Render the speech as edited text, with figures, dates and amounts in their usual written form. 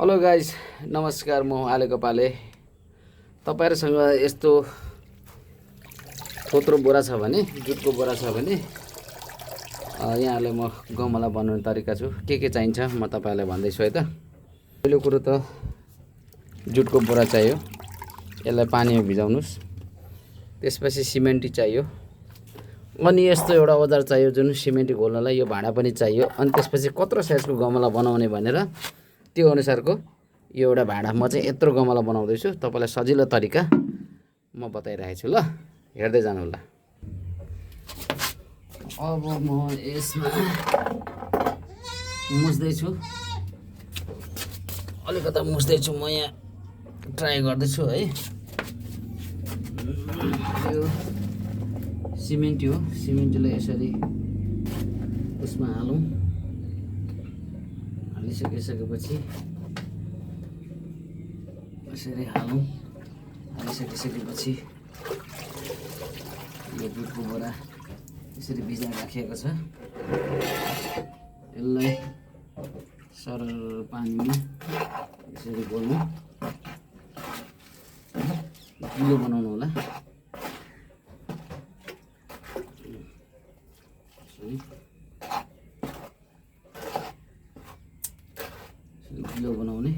Hello guys, नमस्कार। म आलेको पाले तपाईँहरूसँग यस्तो थोत्रो बोरा छ भने, जुटको बोरा छ भने यहाँले म गमला बनाउने तरिका छु। के चाहिन्छ म तपाईँहरूलाई भन्दैछु है त। पहिलो कुरो त जुटको बोरा चाहियो, यसलाई पानीमा भिजाउनुस्। त्यसपछि सिमेन्टी चाहियो, अनि यस्तो एउटा औजार चाहियो जुन सिमेन्टी घोल्नलाई। यो भाँडा पनि चाहियो। अनि त्यसपछि कत्रो साइजको गमला बनाउने भनेर त्यो अनुसारको यो एउटा भाँडा। म चाहिँ यत्रो गमला बनाउँदैछु, तपाईँलाई सजिलो तरिका म बताइरहेको छु। ल, हेर्दै जानु होला। अब म यसमा मुछ्दैछु, अलिकता मुछ्दैछु। म यहाँ ट्राई गर्दैछु है। यो सिमेन्ट हो, सिमेन्टलाई यसरी उसमा हालौँ। हालिसकेपछि यसरी हालौँ। हालिसकेपछि यो जुटको बोरा यसरी भिजाएर राखिएको छ। यसलाई सरल पानीमा यसरी घोल्नु, गिलो बनाउनु होला। गिलो बनाउने।